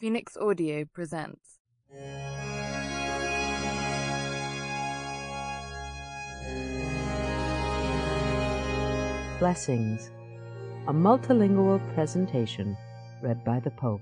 Phoenix Audio presents. Blessings, a multilingual presentation read by the Pope.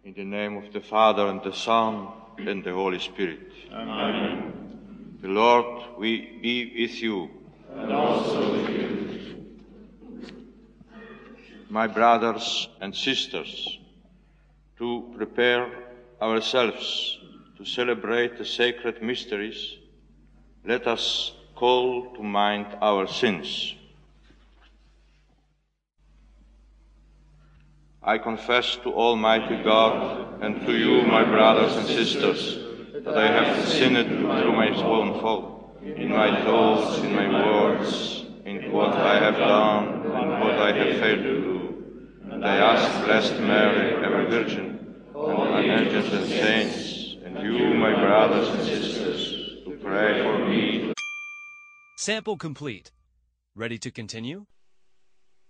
In the name of the Father, and the Son, and the Holy Spirit. Amen. The Lord be with you. And also with you. My brothers and sisters, to prepare ourselves to celebrate the sacred mysteries, let us call to mind our sins. I confess to Almighty God and to you, my brothers and sisters, that I have sinned through my own fault, in my thoughts, in my words, in what I have done, and what I have failed to do. And I ask Blessed Mary, ever Virgin, and angels and saints, and you, my brothers and sisters, to pray for me. Sample complete. Ready to continue?